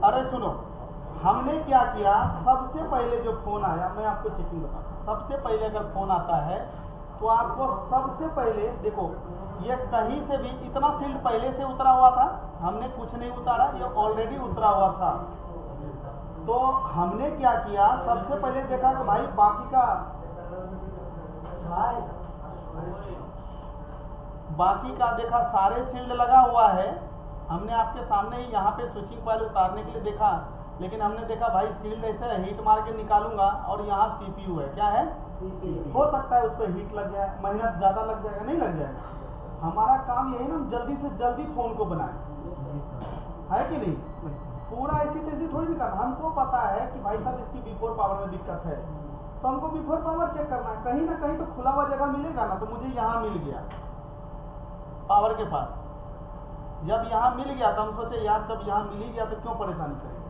अरे सुनो, हमने क्या किया, सबसे पहले जो फोन आया, मैं आपको चेकिंग बताता हूँ। सबसे पहले अगर फोन आता है तो आपको सबसे पहले देखो, ये कहीं से भी इतना सील्ड पहले से उतरा हुआ था, हमने कुछ नहीं उतारा, ये ऑलरेडी उतरा हुआ था। तो हमने क्या किया, सबसे पहले देखा कि भाई बाकी का देखा सारे सील्ड लगा हुआ है। हमने आपके सामने ही यहाँ पे स्विचिंग कॉइल उतारने के लिए देखा, लेकिन हमने देखा भाई सील्ड ऐसे हीट मार के निकालूंगा और यहाँ सीपीयू है, क्या है, हो सकता है उस पर हीट लग जाए, मेहनत ज़्यादा लग जाएगा, नहीं लग जाएगा। हमारा काम यही ना, जल्दी से जल्दी फ़ोन को बनाए, है कि नहीं। पूरा ऐसी तैसी थोड़ी निकालना, हमको पता है कि भाई साहब इसकी बिफोर पावर में दिक्कत है, तो हमको बिफोर पावर चेक करना है। कहीं ना कहीं तो खुला हुआ जगह मिलेगा ना, तो मुझे यहाँ मिल गया पावर के पास। जब यहाँ मिल गया तो हम सोचे यार जब यहाँ मिल ही गया तो क्यों परेशानी करेंगे।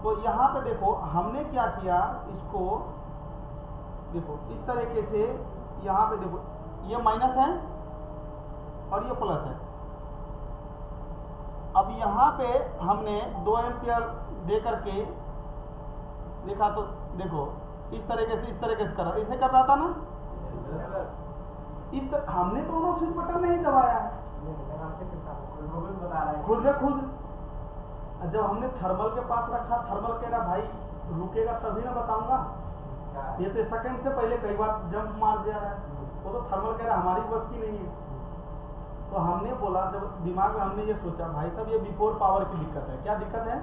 तो यहाँ पे देखो हमने क्या किया, इसको देखो इस तरीके से, यहाँ पे देखो ये माइनस है और ये प्लस है। अब यहाँ पे हमने 2 एम्पियर दे करके देखा, तो देखो इस तरीके से कर रहा, इसे कर रहा था ना, हमने तो दोनों स्विच बटन नहीं दबाया है, खुद में खुद। जब हमने थर्मल के पास रखा, थर्मल कह रहा भाई रुकेगा तभी ना बताऊंगा, ये तो सेकंड से पहले कई बार जंप मार दिया रहा है, वो तो थर्मल कह रहा हमारी बस की नहीं है। तो हमने बोला, जब दिमाग में हमने ये सोचा भाई साहब ये बिफोर पावर की दिक्कत है। क्या दिक्कत है,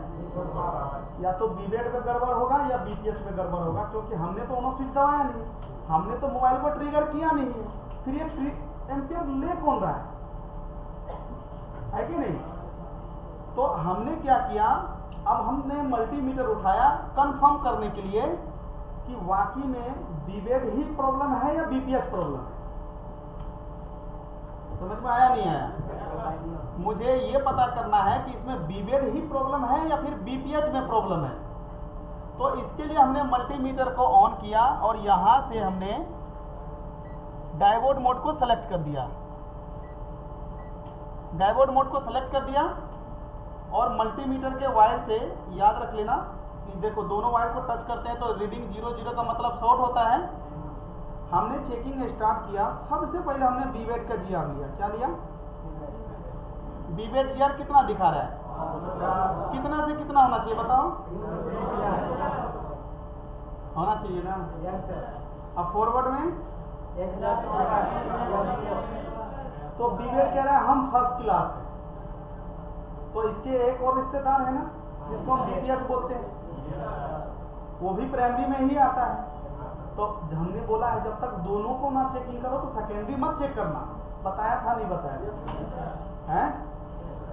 या तो बीबेड में गड़बड़ होगा या बीपीएच में गड़बड़ होगा, क्योंकि हमने तो दोनों स्विच दबाया नहीं, हमने तो मोबाइल को ट्रिगर किया नहीं है, फिर ये एम्पियर ले कौन रहा है कि नहीं। तो हमने क्या किया, अब हमने मल्टीमीटर उठाया कंफर्म करने के लिए कि वाकई में बीबेड ही प्रॉब्लम है या बीपीएच प्रॉब्लम है। समझ में आया नहीं आया, मुझे ये पता करना है कि इसमें बीबेड ही प्रॉब्लम है या फिर बीपीएच में प्रॉब्लम है। तो इसके लिए हमने मल्टीमीटर को ऑन किया और यहां से हमने डायोड मोड को सेलेक्ट कर दिया, डायोड मोड को सेलेक्ट कर दिया और मल्टीमीटर के वायर से याद रख लेना कि देखो दोनों वायर को टच करते हैं तो रीडिंग 0 का मतलब शॉर्ट होता है। हमने चेकिंग स्टार्ट किया, सबसे पहले हमने बीबेड का जीआर लिया। क्या लिया, बीबेड जीआर कितना दिखा रहा है, कितना से कितना होना चाहिए बताओ, होना चाहिए ना। अब फॉरवर्ड में तो बीबेड कह रहा है हम फर्स्ट क्लास है, तो इसके एक और रिश्तेदार है ना जिसको हम बीपीएच बोलते हैं, वो भी प्राइमरी में ही आता है। तो हमने बोला है जब तक दोनों को ना चेकिंग करो तो सेकेंडरी मत चेक करना, बताया था नहीं बताया है,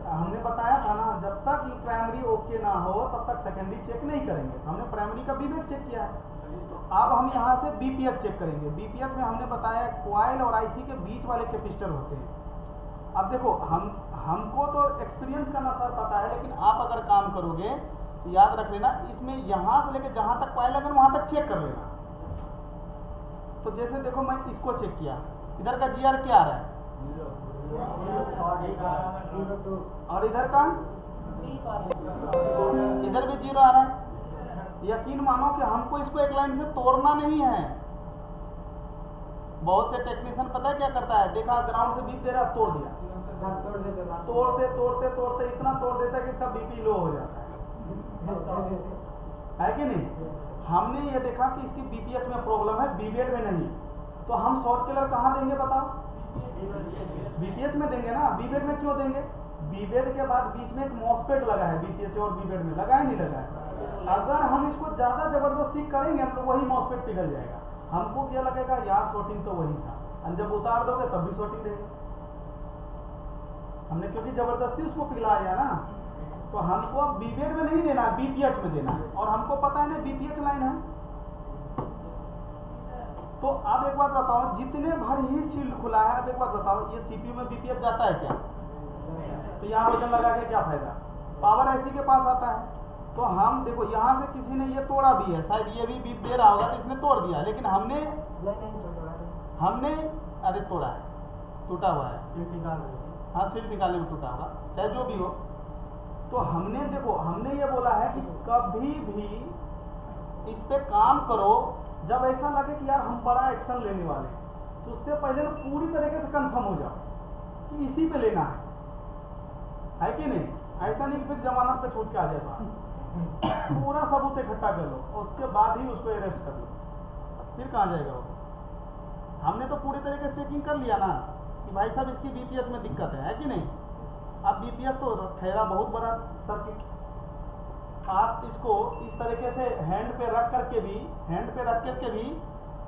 हमने बताया था ना, जब तक ये प्राइमरी ओके ना हो तब तक सेकेंडरी चेक नहीं करेंगे। हमने प्राइमरी का बीबेड चेक किया है, तो अब हम यहाँ से बीपीएच चेक करेंगे। बीपीएच में हमने बताया कॉइल और आईसी के बीच वाले कैपेसिटर होते हैं। अब देखो हमको तो एक्सपीरियंस का ना सर पता है, लेकिन आप अगर काम करोगे तो याद रख लेना, इसमें यहाँ से लेकर जहाँ तक कॉइल लगे वहाँ तक चेक कर लेना। तो जैसे देखो मैं इसको चेक किया, इधर का जीआर क्या आ रहा है और इधर का, इधर भी 0 आ रहा है। यकीन मानो कि हमको इसको एक लाइन से तोड़ना नहीं है। बहुत से टेक्नीशियन पता है क्या करता है, देखा ग्राउंड से बीप दे रहा, तोड़ दिया, तोड़ते तोड़ते तोड़ते इतना तोड़ देता है कि इसका बीपी लो हो जाता है कि नहीं। हमने ये देखा कि इसकी बीपीएच में प्रॉब्लम है, बीबेड में नहीं, तो हम शॉर्ट किलर कहाँ देंगे बताओ, बीपीएच में देंगे ना। बीबेड में क्यों देंगे, बीबेड के बाद बीच में एक मॉसफेट लगा है, बीपीएच और बीबेड में लगा है नहीं लगा है। अगर हम इसको ज्यादा जबरदस्ती करेंगे तो वही मॉसफेट पिघल जाएगा। हमको क्या लगेगा यार शॉर्टिंग तो वही था, और जब उतार दोगे तब भी शॉर्टिंग रहेगी। हमने क्योंकि जबरदस्ती उसको पिघलाया ना, तो हमको अब बीबेड में नहीं देना, बीपीएच में देना है, और हमको पता है ना बीपीएच लाइन है। तो अब एक बात बताओ, जितने भर ही शील्ड खुला है, अब एक बात बताओ ये सीपीयू में बीपीएच जाता है क्या, तो यहाँ वजन लगा के क्या फायदा, पावर ऐसी के पास आता है। तो हम देखो यहाँ से किसी ने ये तोड़ा भी है, शायद ये भी बीप दे रहा होगा तो इसने तोड़ दिया, लेकिन हमने अरे तोड़ा है, टूटा हुआ है, हाँ सील निकालने में टूटा होगा, चाहे जो भी हो। तो हमने देखो, हमने ये बोला है कि कभी भी इस पे काम करो जब ऐसा लगे कि यार हम बड़ा एक्शन लेने वाले हैं, तो उससे पहले ना पूरी तरीके से कंफर्म हो जाओ कि इसी पे लेना है कि नहीं। ऐसा नहीं कि फिर जमानत पे छूट के आ जाए, पूरा सबूत इकट्ठा कर लो, उसके बाद ही उसको अरेस्ट कर लो, फिर कहाँ जाएगा वो। हमने तो पूरी तरीके से चेकिंग कर लिया ना कि भाई साहब इसकी बीपीएस में दिक्कत है कि नहीं। अब बीपीएस तो ठहरा बहुत बड़ा सर्किट, आप इसको इस तरीके से हैंड पे रख करके भी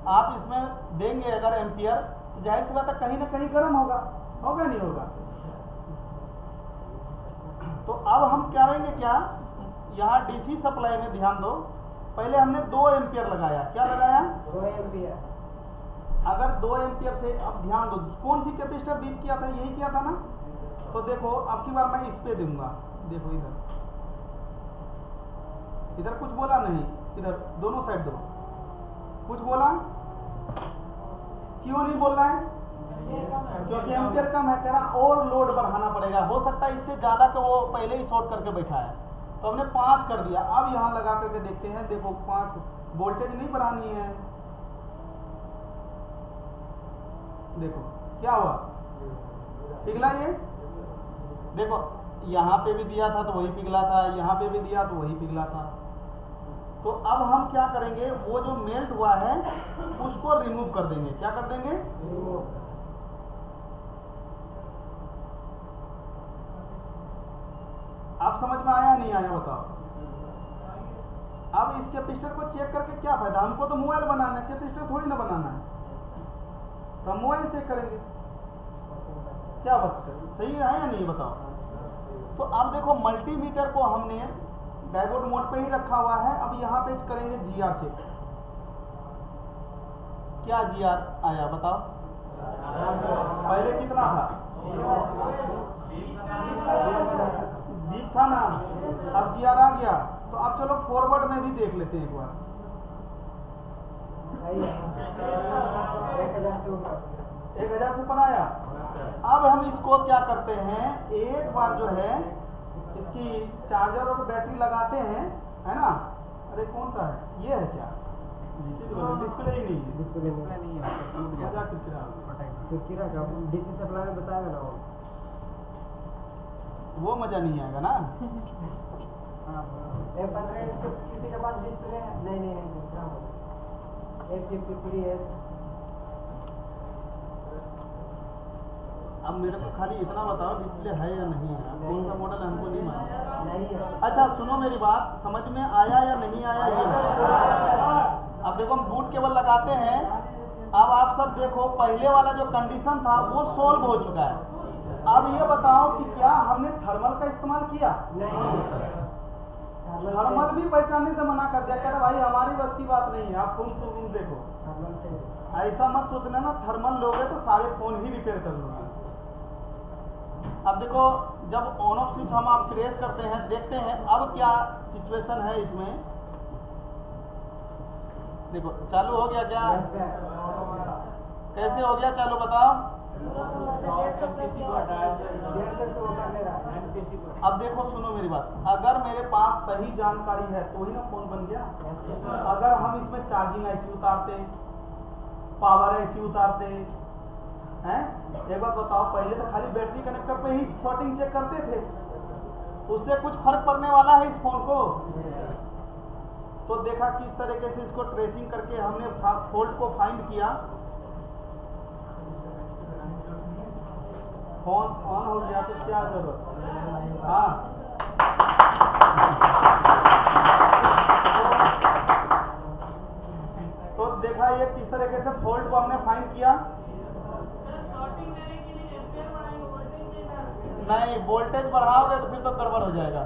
आप इसमें देंगे अगर एम्पियर, तो जाहिर सी बात है कहीं ना कहीं गर्म होगा नहीं होगा। तो अब हम क्या करेंगे, क्या यहाँ डीसी सप्लाई में ध्यान दो, पहले हमने 2 एम्पियर लगाया, क्या लगाया 2 एम्पियर। अगर 2 एम्पियर से, अब ध्यान दो कौन सी कैपेसिटर बीप किया था, यही किया था ना। तो देखो अब की बार मैं इस पे दूंगा, देखो इधर कुछ बोला नहीं, इधर दोनों साइड दो, कुछ बोला क्यों नहीं बोल रहा है, क्योंकि एम्पियर कम है, कह रहा और लोड बढ़ाना पड़ेगा, हो सकता है इससे ज्यादा का वो पहले ही शॉर्ट करके बैठा है, तो हमने 5 कर दिया। अब यहाँ लगा करके देखते हैं, देखो 5 वोल्टेज नहीं बढ़ानी है, देखो क्या हुआ, पिघला ये, देखो यहाँ पे भी दिया था तो वही पिघला था, यहाँ पे भी दिया तो वही पिघला था। तो अब हम क्या करेंगे, वो जो मेल्ट हुआ है उसको रिमूव कर देंगे, क्या कर देंगे, आप समझ में आया नहीं आया बताओ। अब इस कैपेसिटर को चेक करके क्या फायदा, हमको तो मोबाइल बनाना है, कैपेसिटर थोड़ी ना बनाना है, तो हम मोबाइल चेक करेंगे, क्या बात कर सही है या नहीं बताओ। तो अब देखो मल्टीमीटर को हमने डायोड मोड पे ही रखा हुआ है, अब यहाँ पे करेंगे जीआर चेक, क्या जीआर आया बताओ, पहले कितना था, डीप था ना, अब जीआर आ गया। तो अब चलो फॉरवर्ड में भी देख लेते हैं एक बार, 1000 से ऊपर आया। अब हम इसको क्या करते हैं, एक बार जो है इसकी चार्जर और बैटरी लगाते हैं, है ना। अरे कौन सा है, ये है क्या, डिस्प्ले ही नहीं है, डिस्प्ले नहीं है, किरकिरा का डीसी सप्लाई में बताएगा ना वो मजा नहीं आएगा ना। एक 15 इसके किसी के पास डिस्प्ले है, नहीं दूसरा एक 53 है। अब मेरे को खाली इतना बताओ डिस्प्ले है या नहीं है, कौन सा मॉडल है हमको नहीं मालूम। नहीं है। अच्छा सुनो मेरी बात, समझ में आया या नहीं आया ये बताओ। अब देखो हम बूट केबल लगाते हैं, अब आप सब देखो पहले वाला जो कंडीशन था वो सोल्व हो चुका है। अब ये बताओ कि क्या हमने थर्मल का इस्तेमाल किया, थर्मल भी पहचानने से मना कर दिया, कह रहा भाई हमारी बस की बात नहीं है, आप तुम देखो, ऐसा मत सोच लेना थर्मल लोगे तो सारे फोन ही रिपेयर कर लूंगा। अब देखो जब ऑन ऑफ स्विच हम आप प्रेस करते हैं, देखते हैं अब क्या सिचुएशन है इसमें, देखो चालू हो गया क्या, कैसे हो गया चालू बताओ। अब देखो सुनो मेरी बात, अगर मेरे पास सही जानकारी है तो ही ना फोन बन गया। अगर हम इसमें चार्जिंग आईसी उतारते, पावर आईसी उतारते हैं, एक बात बताओ, पहले तो खाली बैटरी कनेक्टर पे ही शॉर्टिंग चेक करते थे, उससे कुछ फर्क पड़ने वाला है इस फोन को। तो देखा किस तरीके से इसको ट्रेसिंग करके हमने फॉल्ट को फाइंड किया, फोन ऑन हो गया तो क्या जरूरत, हाँ तो देखा ये किस तरीके से फॉल्ट को हमने फाइंड किया। नहीं वोल्टेज बढ़ाओगे तो फिर तो गड़बड़ हो जाएगा।